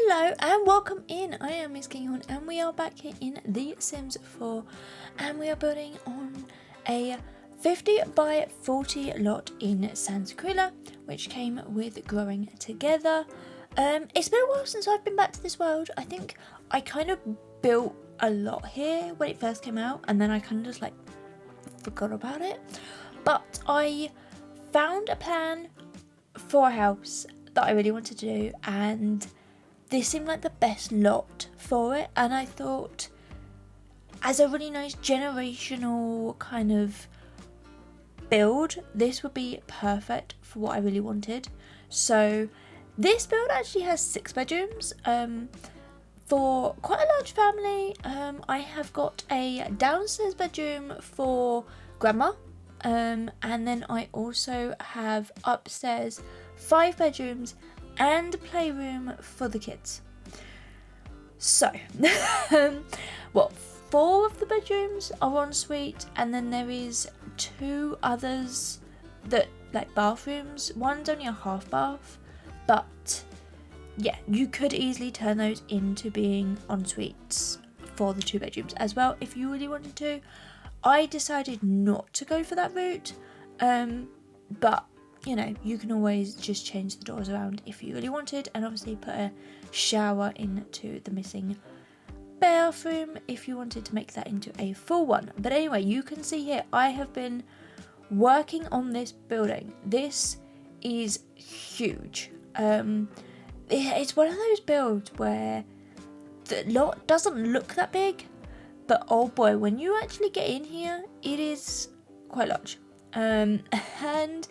Hello and welcome in. I am MissKinghorn and we are back here in The Sims 4 and we are building on a 50 by 40 lot in San Sequoia, which came with Growing Together. It's been a while since I've been back to this world. I think I kind of built a lot here when it first came out and then I kind of just forgot about it. But I found a plan for a house that I really wanted to do, and this seemed like the best lot for it, and I thought as a really nice generational kind of build, this would be perfect for what I really wanted. So this build actually has 6 bedrooms for quite a large family. I have got a downstairs bedroom for grandma, and then I also have upstairs 5 bedrooms and a playroom for the kids. So, 4 of the bedrooms are en suite, and then there is 2 others that bathrooms. One's only a half bath, but yeah, you could easily turn those into being en suites for the 2 bedrooms as well if you really wanted to. I decided not to go for that route, but you know, you can always just change the doors around if you really wanted, and obviously put a shower into the missing bathroom if you wanted to make that into a full one. But anyway, you can see here I have been working on this building. This is huge. It's one of those builds where the lot doesn't look that big, but oh boy, when you actually get in here, it is quite large. And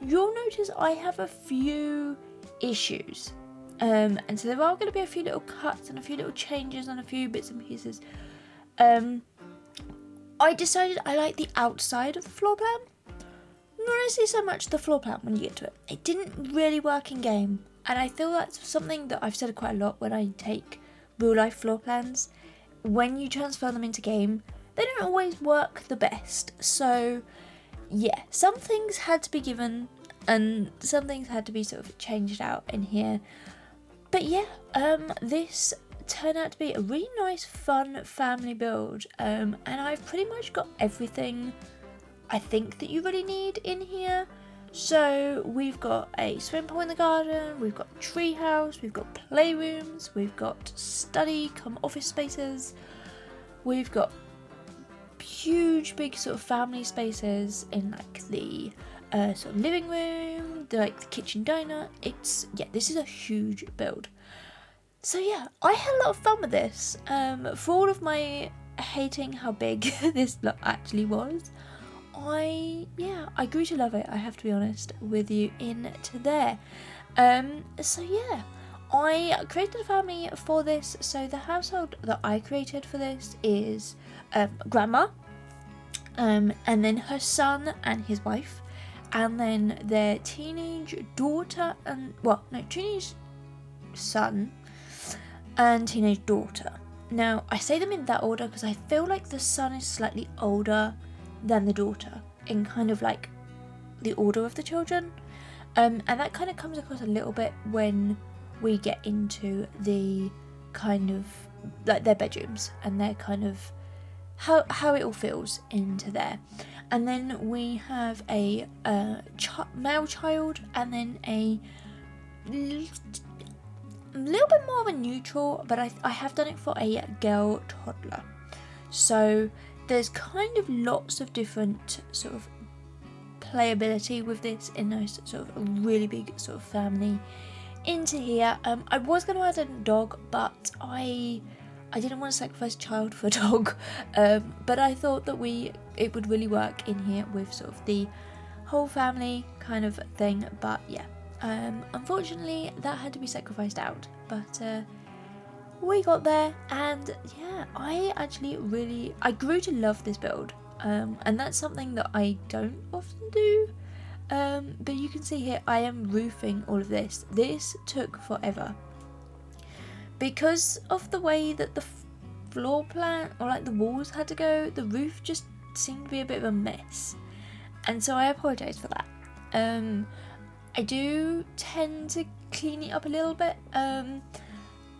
you'll notice I have a few issues, and so there are going to be a few little cuts and a few little changes on a few bits and pieces. I decided I like the outside of the floor plan, not necessarily so much the floor plan when you get to it. It didn't really work in game, and I feel that's something that I've said quite a lot when I take real life floor plans. When you transfer them into game, they don't always work the best. So yeah, some things had to be given and some things had to be sort of changed out in here. But yeah, this turned out to be a really nice, fun family build. And I've pretty much got everything I think that you really need in here. So we've got a swimming pool in the garden, we've got a tree house, we've got playrooms, we've got study come office spaces, we've got huge big sort of family spaces in the sort of living room, the kitchen diner. This is a huge build. So yeah, I had a lot of fun with this. For all of my hating how big this lot actually was, I grew to love it, I have to be honest with you into there. So yeah, I created a family for this. So the household that I created for this is grandma, and then her son and his wife, and then their teenage daughter teenage son and teenage daughter. Now I say them in that order because I feel like the son is slightly older than the daughter in kind of the order of the children, and that kind of comes across a little bit when we get into the kind of their bedrooms and their kind of how it all feels into there. And then we have a male child, and then a little bit more of a neutral, but I have done it for a girl toddler. So there's kind of lots of different sort of playability with this in those sort of a really big sort of family into here. I was going to add a dog, but I didn't want to sacrifice a child for a dog, but I thought that it would really work in here with sort of the whole family kind of thing. But yeah, unfortunately that had to be sacrificed out, but we got there, and yeah, I grew to love this build, and that's something that I don't often do. But you can see here I am roofing all of this. This took forever because of the way that the floor plan or the walls had to go. The roof just seemed to be a bit of a mess, and so I apologise for that. I do tend to clean it up a little bit.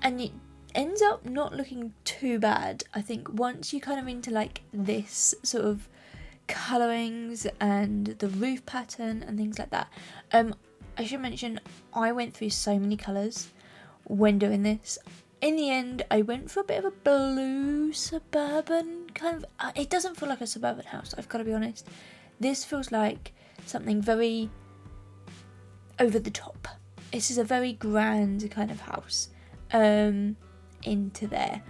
and it ends up not looking too bad. I think once you kind of into like this sort of colourings and the roof pattern and things like that. I should mention I went through so many colours when doing this. In the end, I went for a bit of a blue suburban kind of. It doesn't feel like a suburban house, I've got to be honest. This feels like something very over the top. This is a very grand kind of house into there.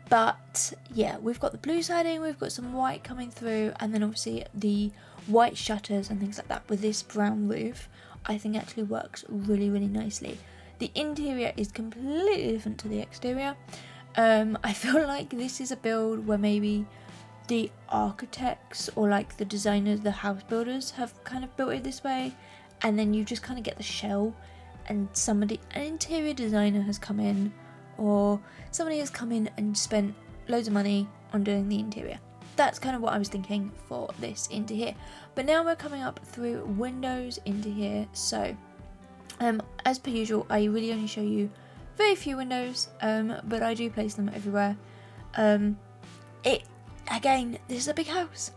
But yeah, we've got the blue siding, we've got some white coming through, and then obviously the white shutters and things like that with this brown roof, I think actually works really, really nicely. The interior is completely different to the exterior. I feel like this is a build where maybe the architects or like the designers, the house builders have kind of built it this way, and then you just kind of get the shell, and an interior designer has come in, or somebody has come in and spent loads of money on doing the interior. That's kind of what I was thinking for this into here. But now we're coming up through windows into here. So as per usual, I really only show you very few windows, but I do place them everywhere. Again, this is a big house.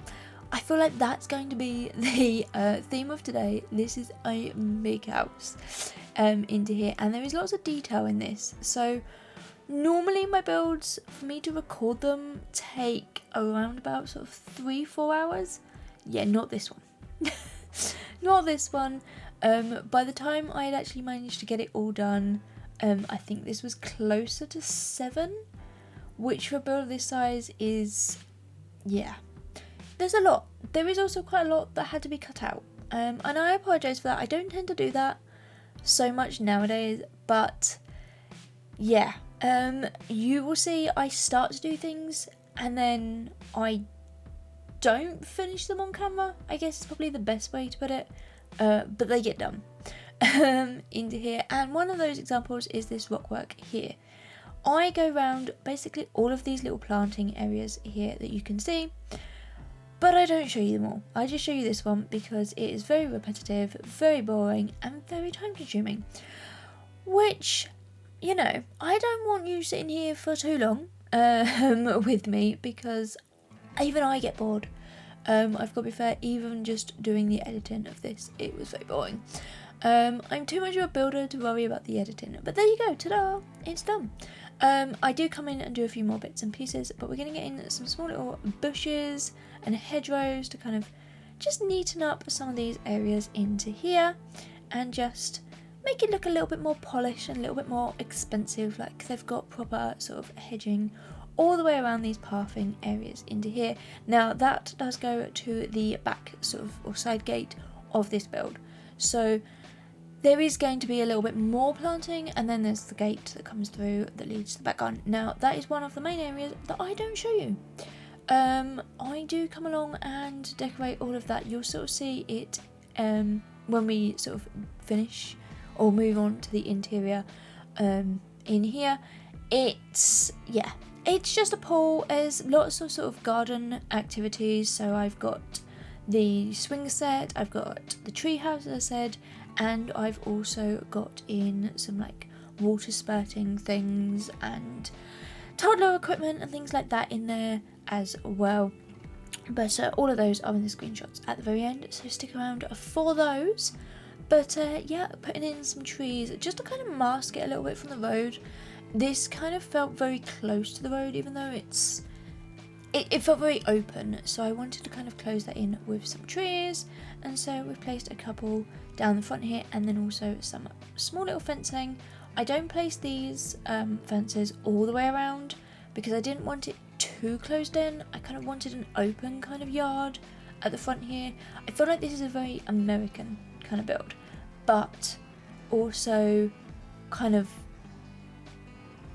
I feel like that's going to be the theme of today. This is a big house into here, and there is lots of detail in this. So normally my builds, for me to record them, take around about sort of 3-4 hours. Yeah, not this one. Not this one. By the time I had actually managed to get it all done, I think this was closer to 7, which for a build of this size is, yeah, there's a lot. There is also quite a lot that had to be cut out, and I apologise for that. I don't tend to do that so much nowadays, but yeah, you will see I start to do things and then I don't finish them on camera, I guess is probably the best way to put it, but they get done into here. And one of those examples is this rockwork here. I go around basically all of these little planting areas here that you can see, but I don't show you them all. I just show you this one because it is very repetitive, very boring, and very time consuming, which, you know, I don't want you sitting here for too long with me, because even I get bored. I've got to be fair, even just doing the editing of this, it was very boring. I'm too much of a builder to worry about the editing, but there you go, ta-da, it's done. I do come in and do a few more bits and pieces, but we're going to get in some small little bushes and hedgerows to kind of just neaten up some of these areas into here and just make it look a little bit more polished and a little bit more expensive, like they've got proper sort of hedging all the way around these pathing areas into here. Now that does go to the back sort of or side gate of this build, so there is going to be a little bit more planting, and then there's the gate that comes through that leads to the back garden. Now that is one of the main areas that I don't show you. I do come along and decorate all of that. You'll sort of see it when we sort of finish or move on to the interior in here. It's just a pool. There's lots of sort of garden activities. So I've got the swing set, I've got the tree house, as I said, and I've also got in some like water spurting things and toddler equipment and things like that in there as well. But all of those are in the screenshots at the very end, so stick around for those. But yeah, putting in some trees just to kind of mask it a little bit from the road. This kind of felt very close to the road, even though it felt very open, so I wanted to kind of close that in with some trees, and so we've placed a couple down the front here, and then also some small little fencing. I don't place these fences all the way around because I didn't want it too closed in. I kind of wanted an open kind of yard at the front here. I feel like this is a very American kind of build, but also kind of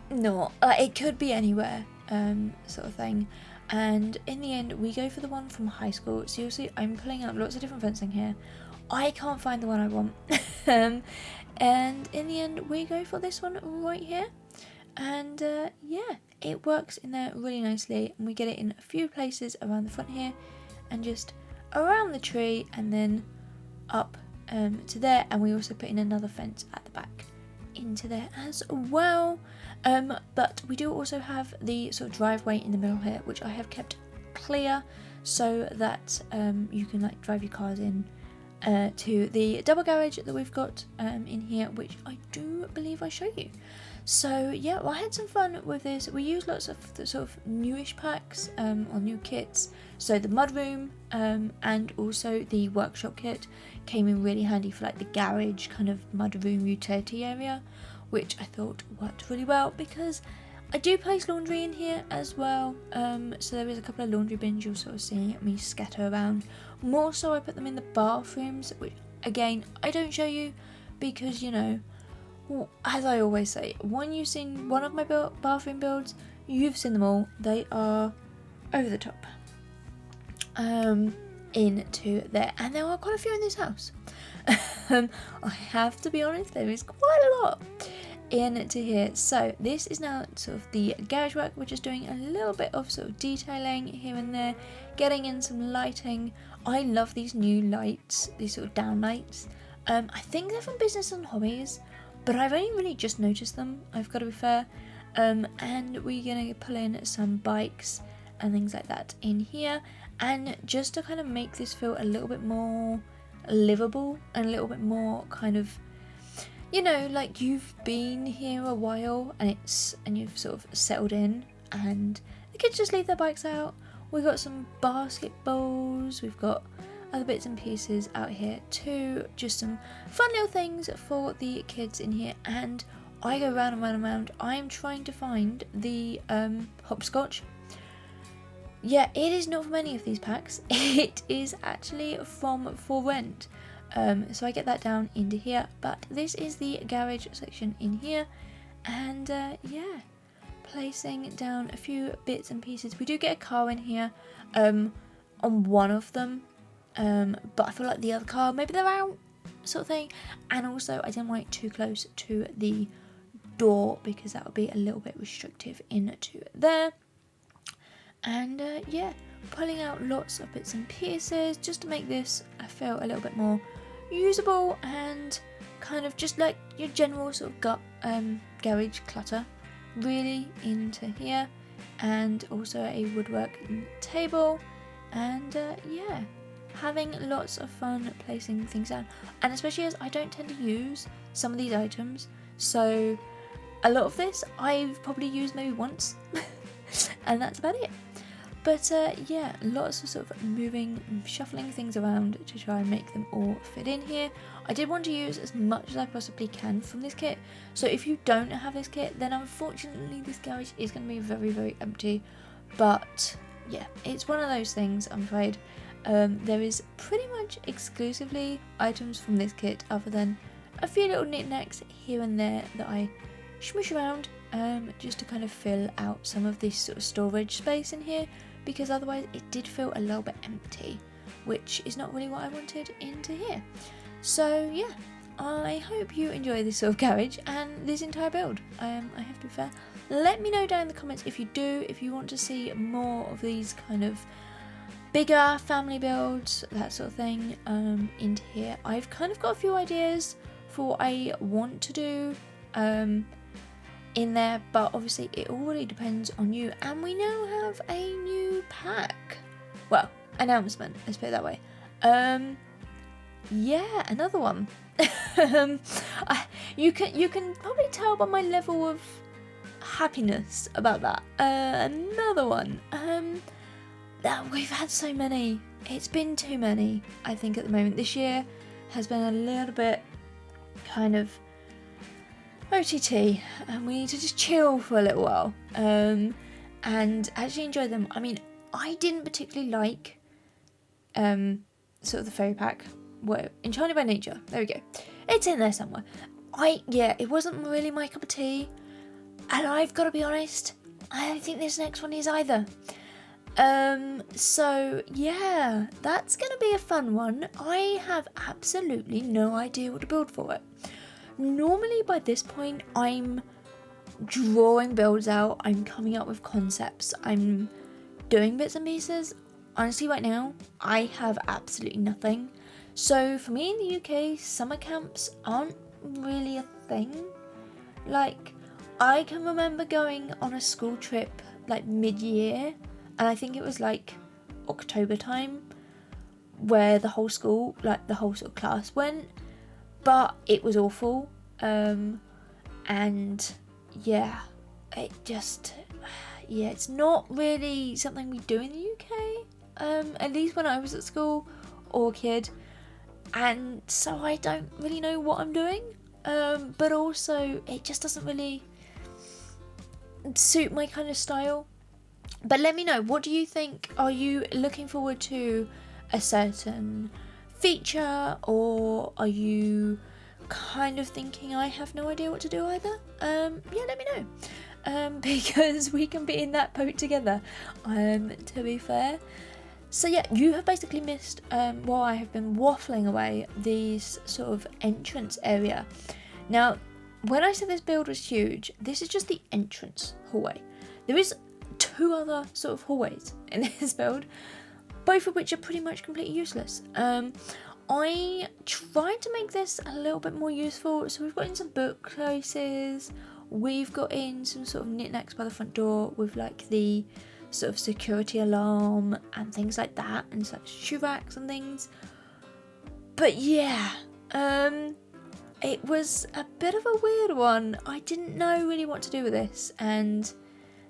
not, it could be anywhere sort of thing. And in the end we go for the one from high school, so you'll see I'm pulling out lots of different fencing here. I can't find the one I want and in the end we go for this one right here, and yeah, it works in there really nicely, and we get it in a few places around the front here and just around the tree and then up to there, and we also put in another fence at the back into there as well. But we do also have the sort of driveway in the middle here, which I have kept clear so that you can like drive your cars in to the double garage that we've got in here, which I do believe I show you. So yeah, well, I had some fun with this. We used lots of the sort of newish packs or new kits. So the mudroom and also the workshop kit came in really handy for like the garage kind of mudroom utility area, which I thought worked really well because I do place laundry in here as well. So there is a couple of laundry bins you'll sort of see me scatter around. More so I put them in the bathrooms, which again I don't show you because, you know, well, as I always say, when you've seen one of my bathroom builds, you've seen them all. They are over the top into there, and there are quite a few in this house. I have to be honest, there is quite a lot into here. So this is now sort of the garage work. We're just doing a little bit of sort of detailing here and there, getting in some lighting. I love these new lights, these sort of down lights. I think they're from Business and Hobbies, but I've only really just noticed them, I've got to be fair. And we're going to pull in some bikes and things like that in here, and just to kind of make this feel a little bit more livable and a little bit more kind of, you know, like you've been here a while and you've sort of settled in, and the kids just leave their bikes out. We've got some basketballs, we've got other bits and pieces out here too, just some fun little things for the kids in here. And I go round and round and round. I'm trying to find the hopscotch. Yeah, it is not from any of these packs. It is actually from For Rent. So I get that down into here, but this is the garage section in here, and yeah, placing down a few bits and pieces. We do get a car in here on one of them, but I feel like the other car, maybe they're out, sort of thing. And also I didn't want it too close to the door because that would be a little bit restrictive into there. And yeah, pulling out lots of bits and pieces just to make this feel a little bit more usable and kind of just like your general sort of garage clutter really into here. And also a woodworking table, and yeah, having lots of fun placing things down. And especially as I don't tend to use some of these items, so a lot of this I've probably used maybe once and that's about it. But yeah, lots of sort of moving, shuffling things around to try and make them all fit in here. I did want to use as much as I possibly can from this kit. So if you don't have this kit, then unfortunately this garage is going to be very, very empty. But yeah, it's one of those things, I'm afraid. There is pretty much exclusively items from this kit, other than a few little knickknacks here and there that I smush around just to kind of fill out some of this sort of storage space in here, because otherwise it did feel a little bit empty, which is not really what I wanted into here. So yeah, I hope you enjoy this sort of garage and this entire build. I have to be fair. Let me know down in the comments if you do, if you want to see more of these kind of bigger family builds, that sort of thing, into here. I've kind of got a few ideas for what I want to do in there, but obviously it all really depends on you. And we now have a new pack, well, announcement, let's put it that way. Yeah, another one. You can probably tell by my level of happiness about that. Another one. We've had so many. It's been too many, I think, at the moment. This year has been a little bit kind of OTT, and we need to just chill for a little while and actually enjoy them. I mean, I didn't particularly like sort of the fairy pack. Well, Enchanted by Nature, there we go, it's in there somewhere. It wasn't really my cup of tea, and I've got to be honest, I don't think this next one is either. So yeah, that's gonna be a fun one. I have absolutely no idea what to build for it. Normally by this point I'm drawing builds out, I'm coming up with concepts, I'm doing bits and pieces. Honestly, right now I have absolutely nothing. So for me in the UK, summer camps aren't really a thing. Like, I can remember going on a school trip like mid-year, and I think it was like October time, where the whole school, like the whole sort of class went, but it was awful. And yeah, it just, yeah, it's not really something we do in the UK, at least when I was at school or kid, and so I don't really know what I'm doing, but also it just doesn't really suit my kind of style. But let me know, what do you think? Are you looking forward to a certain feature, or are you kind of thinking I have no idea what to do either? Yeah, let me know, because we can be in that boat together, to be fair. So yeah, you have basically missed, while I have been waffling away, this sort of entrance area. Now, when I said this build was huge, this is just the entrance hallway. There is 2 other sort of hallways in this build, both of which are pretty much completely useless. I tried to make this a little bit more useful, so we've got in some bookcases, we've got in some sort of knickknacks by the front door with like the sort of security alarm and things like that, and such shoe racks and things. But yeah, it was a bit of a weird one. I didn't know really what to do with this, and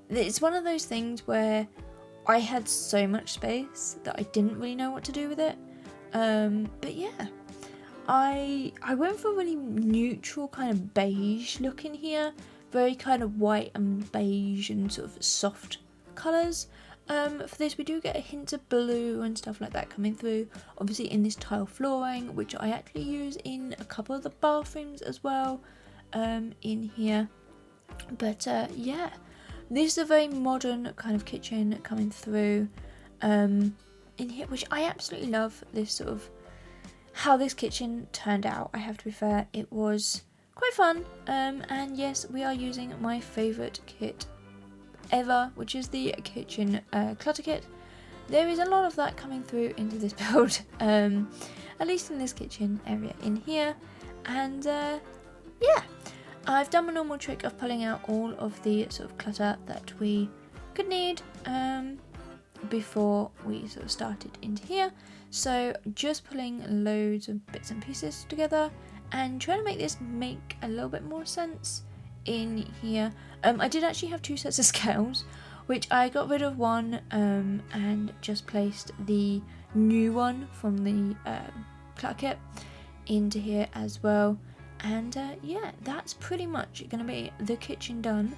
it's one of those things where I had so much space that I didn't really know what to do with it. But yeah, I went for a really neutral kind of beige look in here, very kind of white and beige and sort of soft colours. For this we do get a hint of blue and stuff like that coming through, obviously in this tile flooring, which I actually use in a couple of the bathrooms as well, in here. But yeah, this is a very modern kind of kitchen coming through in here, which I absolutely love. This sort of how this kitchen turned out, I have to be fair, it was quite fun. And yes, we are using my favourite kit ever, which is the kitchen clutter kit. There is a lot of that coming through into this build, at least in this kitchen area in here. And yeah, I've done my normal trick of pulling out all of the sort of clutter that we could need before we sort of started into here. So just pulling loads of bits and pieces together and trying to make this make a little bit more sense in here. I did actually have 2 sets of scales, which I got rid of one and just placed the new one from the clutter kit into here as well. And yeah, that's pretty much going to be the kitchen done.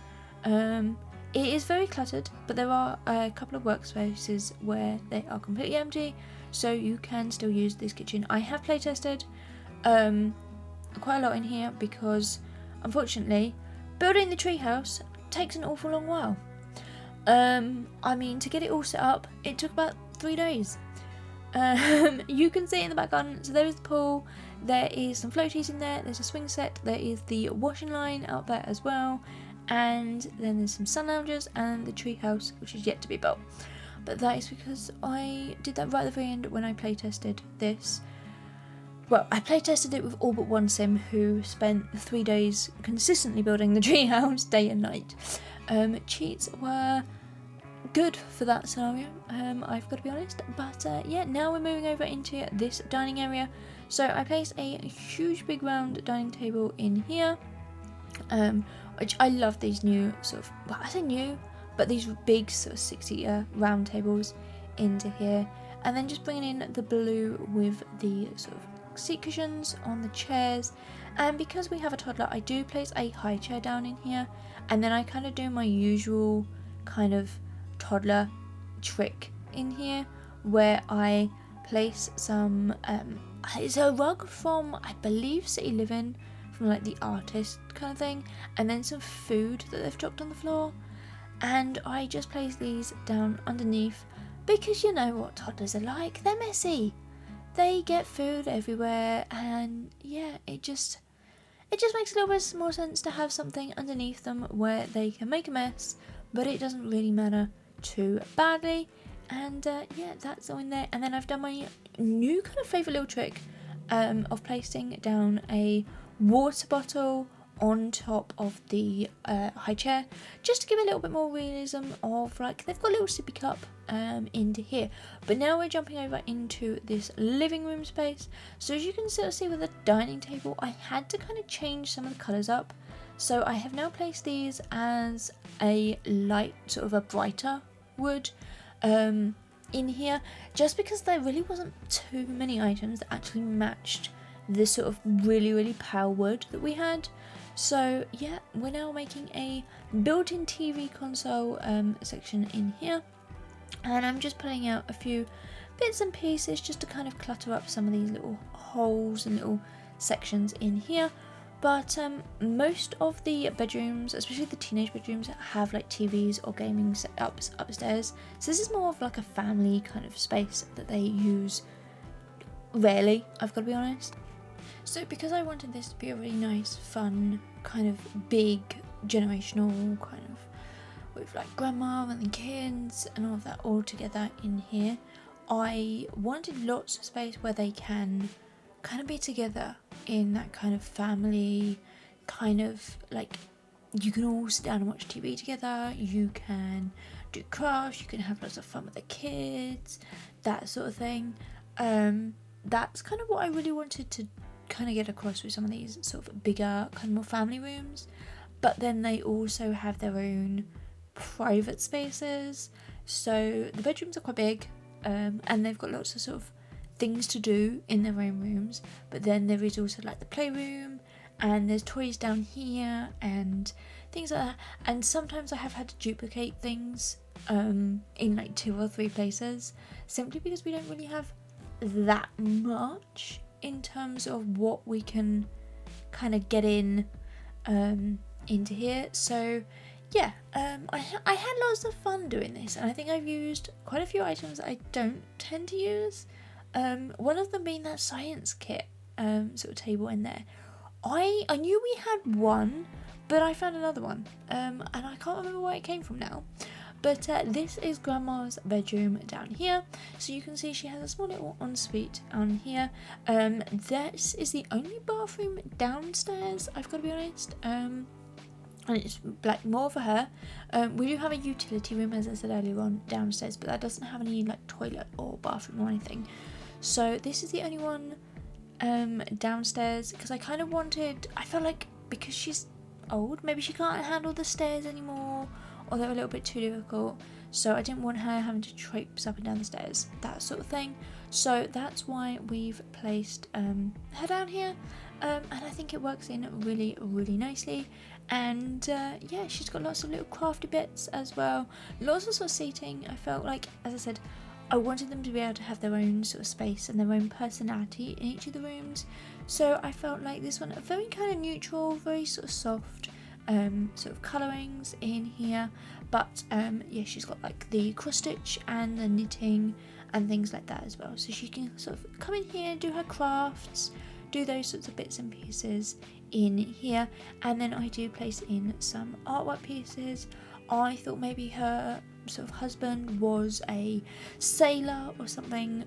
It is very cluttered, but there are a couple of workspaces where they are completely empty, so you can still use this kitchen. I have play tested quite a lot in here because unfortunately building the treehouse takes an awful long while. I mean, to get it all set up, it took about 3 days. You can see it in the back garden. So there is the pool, there is some floaties in there, there's a swing set, there is the washing line out there as well, and then there's some sun loungers and the treehouse, which is yet to be built. But that is because I did that right at the very end when I play tested this. Well, I play tested it with all but one sim who spent 3 days consistently building the treehouse day and night. Cheats were good for that scenario, I've got to be honest. But yeah, now we're moving over into this dining area. So I placed a huge big round dining table in here, which I love these new sort of, well, I say new, but these big sort of 6-seater round tables into here. And then just bringing in the blue with the sort of seat cushions on the chairs. And because we have a toddler, I do place a high chair down in here, and then I kind of do my usual kind of toddler trick in here where I place some it's a rug from, I believe, City Living, from like the artist kind of thing, and then some food that they've dropped on the floor, and I just place these down underneath because you know what toddlers are like, they're messy, they get food everywhere, and yeah, it just makes a little bit more sense to have something underneath them where they can make a mess, but it doesn't really matter too badly. And yeah, that's all in there. And then I've done my new kind of favourite little trick of placing down a water bottle on top of the high chair, just to give a little bit more realism of like they've got a little sippy cup into here. But now we're jumping over into this living room space. So as you can sort of see with the dining table, I had to kind of change some of the colours up. So I have now placed these as a light, sort of a brighter wood in here, just because there really wasn't too many items that actually matched this sort of really pale wood that we had. So yeah, we're now making a built-in TV console section in here, and I'm just pulling out a few bits and pieces just to kind of clutter up some of these little holes and little sections in here. But most of the bedrooms, especially the teenage bedrooms, have like TVs or gaming setups upstairs. So this is more of like a family kind of space that they use rarely, I've got to be honest. So because I wanted this to be a really nice, fun, kind of big, generational kind of, with like grandma and the kids and all of that all together in here, I wanted lots of space where they can kind of be together in that kind of family, kind of like you can all sit down and watch TV together, you can do crafts, you can have lots of fun with the kids, that sort of thing. That's kind of what I really wanted to kind of get across with some of these sort of bigger, kind of more family rooms. But then they also have their own private spaces. So the bedrooms are quite big, and they've got lots of sort of things to do in their own rooms. But then there is also like the playroom, and there's toys down here and things like that. And sometimes I have had to duplicate things in like 2 or 3 places, simply because we don't really have that much in terms of what we can kind of get in into here. So yeah, I had lots of fun doing this, and I think I've used quite a few items that I don't tend to use. One of them being that science kit sort of table in there. I knew we had one, but I found another one, and I can't remember where it came from now. But this is Grandma's bedroom down here. So you can see she has a small little ensuite on here. This is the only bathroom downstairs, I've got to be honest. And it's like more for her. We do have a utility room, as I said earlier on, downstairs, but that doesn't have any like toilet or bathroom or anything. So this is the only one downstairs, because I kind of wanted, I felt like because she's old, maybe she can't handle the stairs anymore, or they're a little bit too difficult, so I didn't want her having to traipse up and down the stairs, that sort of thing. So that's why we've placed her down here, and I think it works in really nicely. And yeah, she's got lots of little crafty bits as well, lots of sort of seating. I felt like, as I said, I wanted them to be able to have their own sort of space and their own personality in each of the rooms. So I felt like this one, a very kind of neutral, very sort of soft sort of colourings in here. But yeah, she's got like the cross stitch and the knitting and things like that as well. So she can sort of come in here, do her crafts, do those sorts of bits and pieces in here. And then I do place in some artwork pieces. I thought maybe her sort of husband was a sailor or something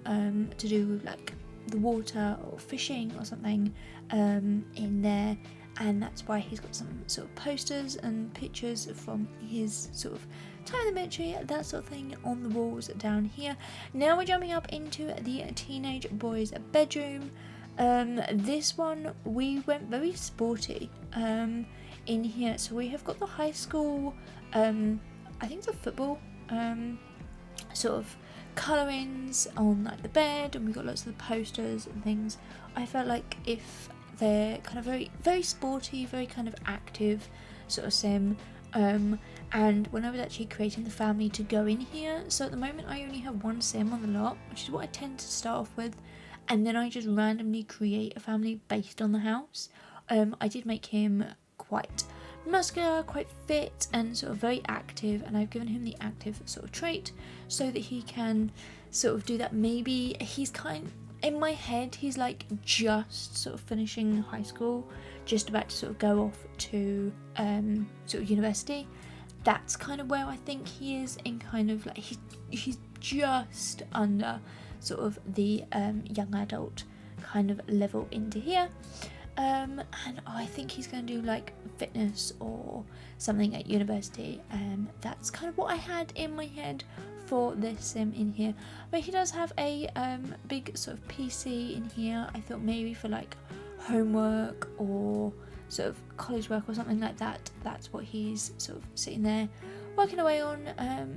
to do with like the water or fishing or something in there, and that's why he's got some sort of posters and pictures from his sort of time in the military, that sort of thing, on the walls down here. Now we're jumping up into the teenage boys' bedroom. This one we went very sporty in here. So we have got the high school, I think it's a football sort of colourings on like the bed, and we've got lots of the posters and things. I felt like if they're kind of very sporty, very kind of active sort of sim, and when I was actually creating the family to go in here, so at the moment I only have one sim on the lot, which is what I tend to start off with, and then I just randomly create a family based on the house. I did make him quite muscular, quite fit, and sort of very active, and I've given him the active sort of trait so that he can sort of do that. Maybe he's in my head, he's like just sort of finishing high school, just about to sort of go off to sort of university. That's kind of where I think he is in kind of like he's just under sort of the young adult kind of level into here. and I think he's going to do like fitness or something at university. That's kind of what I had in my head for this sim in here. But he does have a big sort of PC in here. I thought maybe for like homework or sort of college work or something like that, that's what he's sort of sitting there working away on.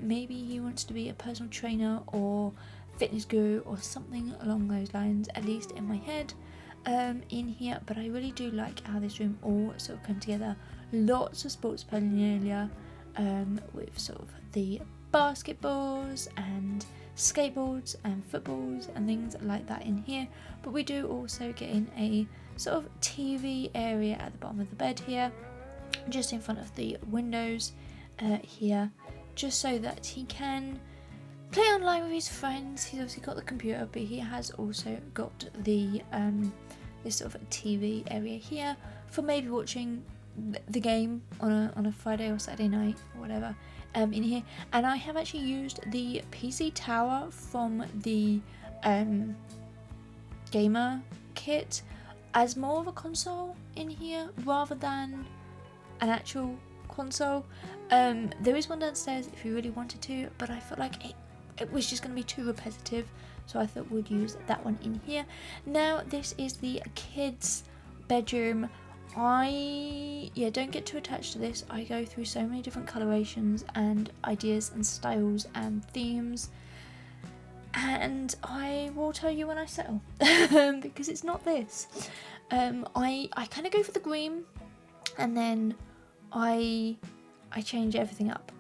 Maybe he wants to be a personal trainer or fitness guru or something along those lines, at least in my head in here. But I really do like how this room all sort of come together. Lots of sports paraphernalia with sort of the basketballs and skateboards and footballs and things like that in here. But we do also get in a sort of TV area at the bottom of the bed here, just in front of the windows here, just so that he can play online with his friends. He's obviously got the computer, but he has also got the this sort of TV area here for maybe watching the game on a Friday or Saturday night or whatever in here. And I have actually used the PC tower from the gamer kit as more of a console in here rather than an actual console. There is one downstairs if you really wanted to, but I felt like it was just going to be too repetitive, so I thought we'd use that one in here. Now this is the kids' bedroom. I don't get too attached to this. I go through so many different colorations and ideas and styles and themes, and I will tell you when I settle because it's not this. I kind of go for the green, and then I change everything up.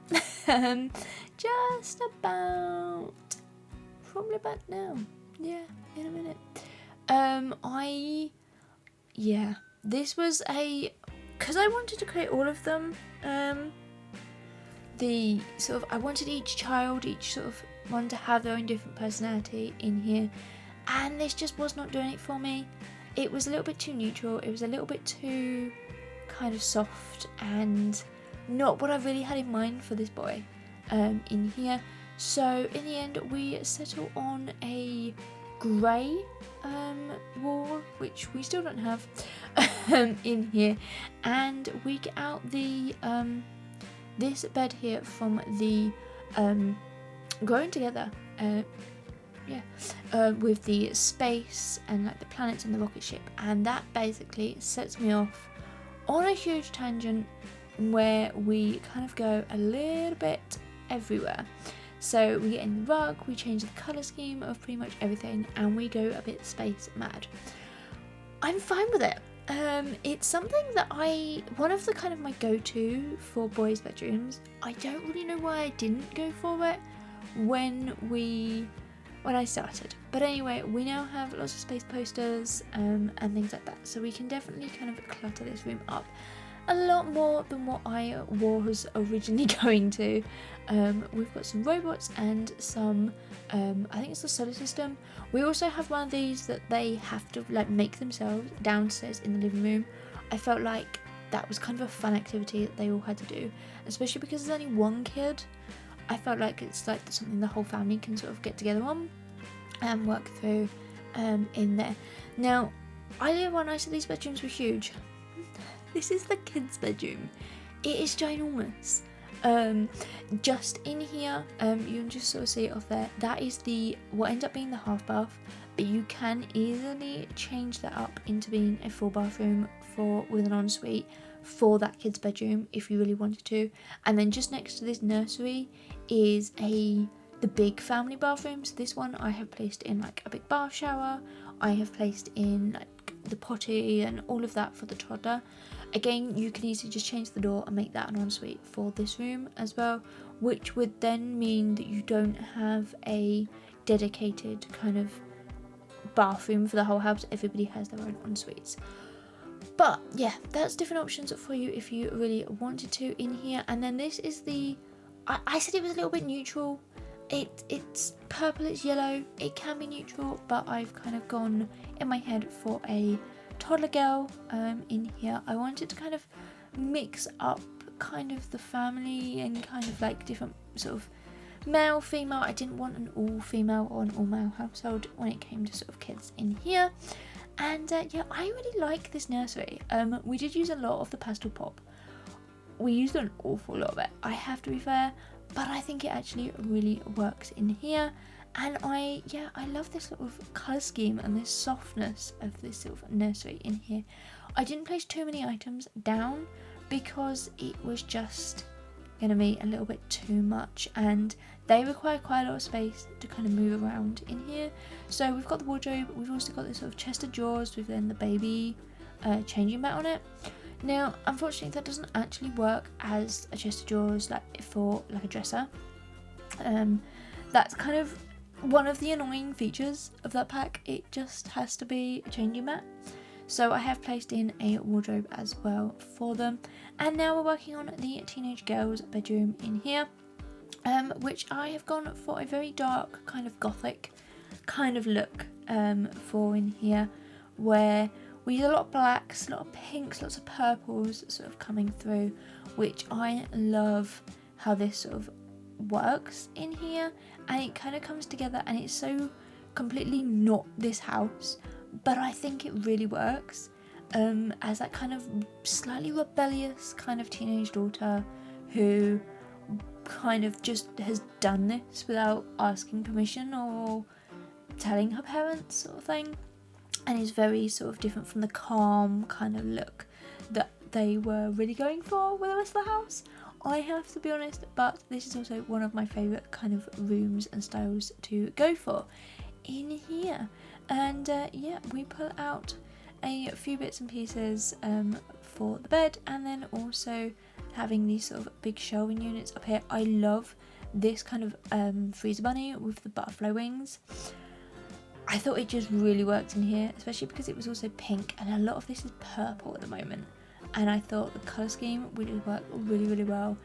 Just about, probably about now. Yeah, in a minute. This was because I wanted to create all of them. The sort of, I wanted each child, each sort of one to have their own different personality in here, and this just was not doing it for me. It was a little bit too neutral. It was a little bit too kind of soft and not what I really had in mind for this boy in here. So in the end we settle on a grey wall, which we still don't have in here, and we get out the this bed here from the Growing Together with the space and like the planets and the rocket ship, and that basically sets me off on a huge tangent where we kind of go a little bit everywhere. So we get in the rug, we change the colour scheme of pretty much everything, and we go a bit space mad. I'm fine with it. It's something that one of the kind of my go-to for boys' bedrooms. I don't really know why I didn't go for it when I started. But anyway, we now have lots of space posters and things like that, so we can definitely kind of clutter this room up a lot more than what I was originally going to. We've got some robots and some, I think it's the solar system. We also have one of these that they have to like make themselves downstairs in the living room. I felt like that was kind of a fun activity that they all had to do, especially because there's only one kid. I felt like it's like something the whole family can sort of get together on and work through in there. Now, I live when I said these bedrooms were huge. This is the kids' bedroom. It is ginormous. Just in here, you can just sort of see it off there. That is what ends up being the half bath, but you can easily change that up into being a full bathroom with an ensuite for that kid's bedroom if you really wanted to. And then just next to this nursery is the big family bathroom. So this one I have placed in like a big bath shower. I have placed in like the potty and all of that for the toddler. Again, you can easily just change the door and make that an ensuite for this room as well, which would then mean that you don't have a dedicated kind of bathroom for the whole house. Everybody has their own ensuites. But yeah, that's different options for you if you really wanted to in here. And then this is I said it was a little bit neutral. It's purple, it's yellow, it can be neutral, but I've kind of gone in my head for a toddler girl in here. I wanted to kind of mix up kind of the family and kind of like different sort of male, female. I didn't want an all female or an all male household when it came to sort of kids in here. And yeah, I really like this nursery. We did use a lot of the pastel pop. We used an awful lot of it, I have to be fair, but I think it actually really works in here. And I love this sort of colour scheme and this softness of this sort of nursery in here. I didn't place too many items down because it was just going to be a little bit too much, and they require quite a lot of space to kind of move around in here. So we've got the wardrobe, we've also got this sort of chest of drawers with then the baby changing mat on it. Now, unfortunately, that doesn't actually work as a chest of drawers like for like a dresser. That's kind of one of the annoying features of that pack. It just has to be a changing mat. So I have placed in a wardrobe as well for them. And now we're working on the teenage girl's bedroom in here, which I have gone for a very dark kind of gothic kind of look for in here, where we use a lot of blacks, a lot of pinks, lots of purples sort of coming through, which I love how this sort of works in here, and it kind of comes together, and it's so completely not this house, but I think it really works as that kind of slightly rebellious kind of teenage daughter who kind of just has done this without asking permission or telling her parents, sort of thing, and is very sort of different from the calm kind of look that they were really going for with the rest of the house, I have to be honest. But this is also one of my favourite kind of rooms and styles to go for in here. And yeah, we pull out a few bits and pieces for the bed, and then also having these sort of big shelving units up here. I love this kind of freezer bunny with the butterfly wings. I thought it just really worked in here, especially because it was also pink, and a lot of this is purple at the moment, and I thought the colour scheme would work really, really well.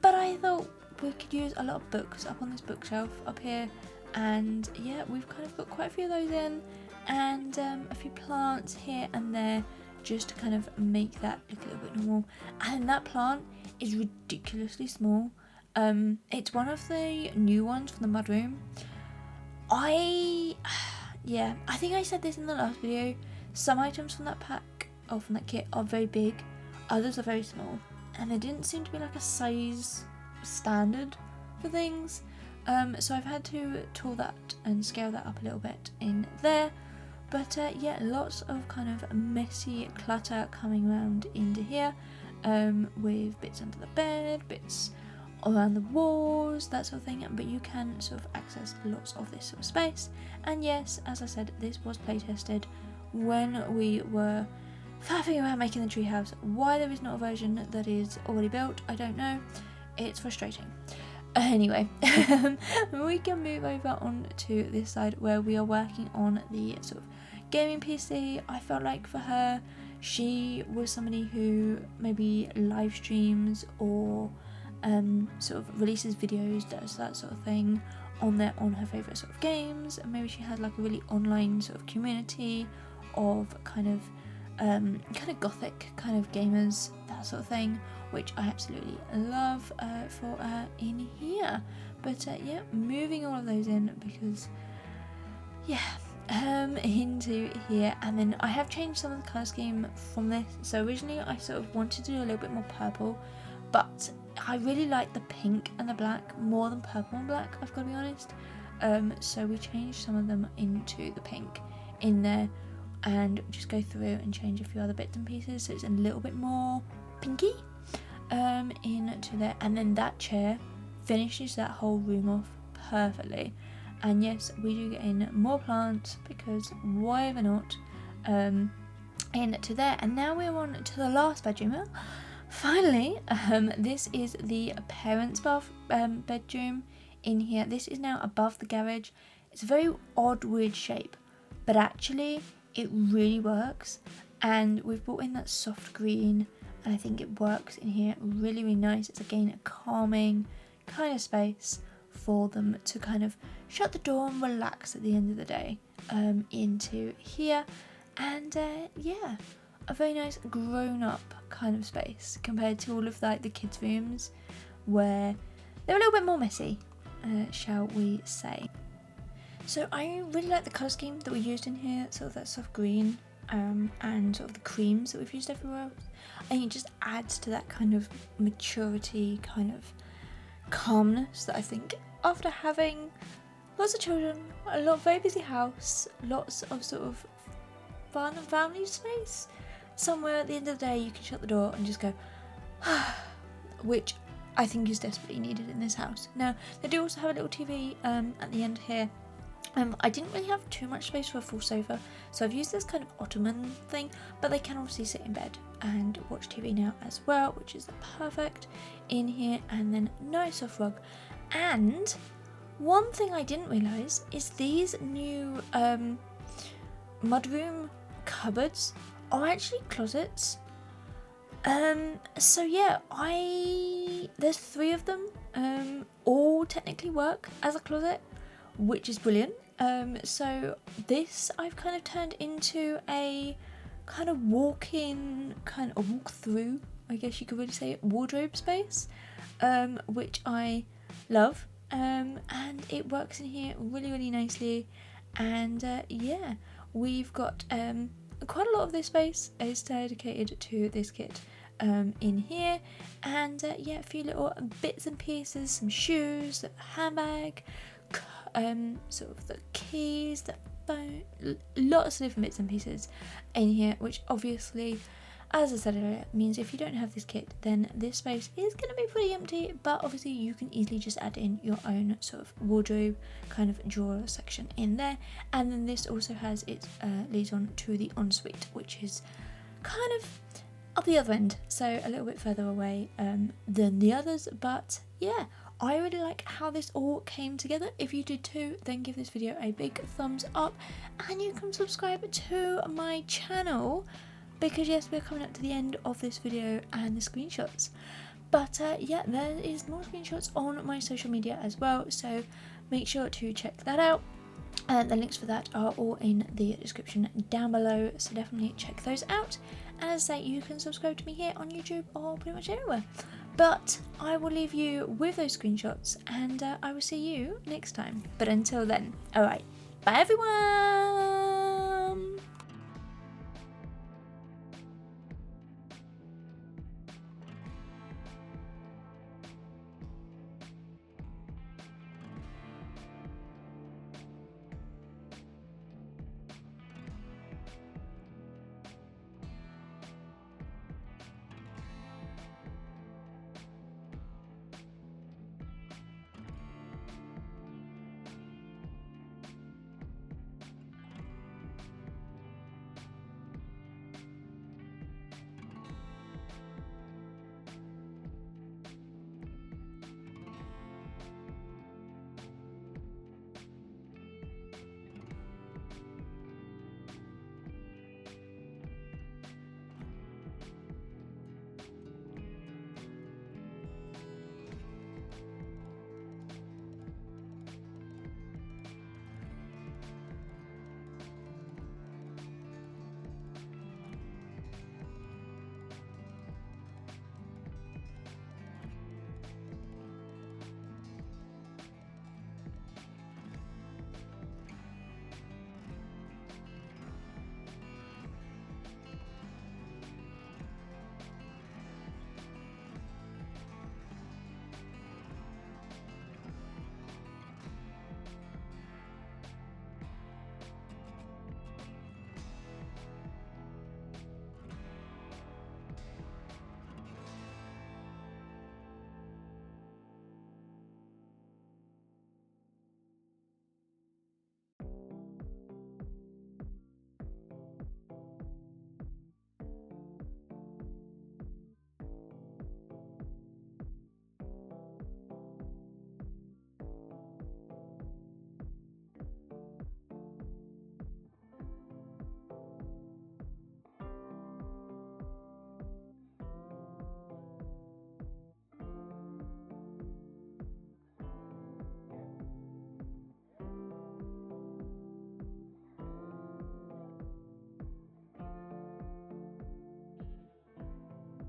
But I thought we could use a lot of books up on this bookshelf up here, and yeah, we've kind of got quite a few of those in, and a few plants here and there just to kind of make that look a little bit normal. And that plant is ridiculously small. It's one of the new ones from the mudroom. I think I said this in the last video, some items from that pack or from that kit are very big, others are very small, and there didn't seem to be like a size standard for things. So I've had to tool that and scale that up a little bit in there. But yeah, lots of kind of messy clutter coming around into here, with bits under the bed, bits around the walls, that sort of thing. But you can sort of access lots of this sort of space. And yes, as I said, this was play tested when we were faffing around making the treehouse. Why there is not a version that is already built, I don't know. It's frustrating. Anyway, we can move over on to this side where we are working on the sort of gaming PC. I felt like for her, she was somebody who maybe live streams or sort of releases videos, does that sort of thing on her favourite sort of games, and maybe she has like a really online sort of community of kind of gothic kind of gamers, that sort of thing, which I absolutely love for in here. But yeah, moving all of those in because into here. And then I have changed some of the colour scheme from this. So originally I sort of wanted to do a little bit more purple, but I really like the pink and the black more than purple and black, I've got to be honest. So we changed some of them into the pink in there, and just go through and change a few other bits and pieces so it's a little bit more pinky into there. And then that chair finishes that whole room off perfectly. And yes, we do get in more plants because why ever not, into there. And now we're on to the last bedroom. Finally, this is the parents' bedroom in here. This is now above the garage. It's a very odd, weird shape, but actually it really works. And we've brought in that soft green, and I think it works in here really, really nice. It's again a calming kind of space for them to kind of shut the door and relax at the end of the day into here. And yeah, a very nice grown-up kind of space compared to all of like the kids' rooms where they're a little bit more messy, shall we say. So I really like the colour scheme that we used in here, sort of that soft green and sort of the creams that we've used everywhere else. I think it just adds to that kind of maturity, kind of calmness that I think after having lots of children, a lot of very busy house, lots of sort of fun and family space, somewhere at the end of the day you can shut the door and just go which I think is desperately needed in this house. Now they do also have a little TV at the end here. I didn't really have too much space for a full sofa, so I've used this kind of ottoman thing, but they can obviously sit in bed and watch TV now as well, which is perfect in here. And then nice soft rug. And one thing I didn't realise is these new mudroom cupboards are actually closets. So yeah, there's 3 of them, all technically work as a closet, which is brilliant. So this I've kind of turned into a kind of walk-in, kind of walk-through, I guess you could really say, wardrobe space, which I love, and it works in here really, really nicely. And yeah, we've got quite a lot of this space is dedicated to this kit in here, and yeah, a few little bits and pieces, some shoes, a handbag, sort of the keys, the phone, lots of different bits and pieces in here, which obviously, as I said earlier, means if you don't have this kit, then this space is going to be pretty empty, but obviously you can easily just add in your own sort of wardrobe kind of drawer section in there. And then this also has its leads on to the ensuite, which is kind of up the other end, so a little bit further away than the others. But yeah, I really like how this all came together. If you did too, then give this video a big thumbs up, and you can subscribe to my channel, because yes, we're coming up to the end of this video and the screenshots. But yeah, there is more screenshots on my social media as well, so make sure to check that out. And the links for that are all in the description down below, so definitely check those out. And as I say, you can subscribe to me here on YouTube or pretty much everywhere. But I will leave you with those screenshots, and I will see you next time. But until then, alright, bye everyone!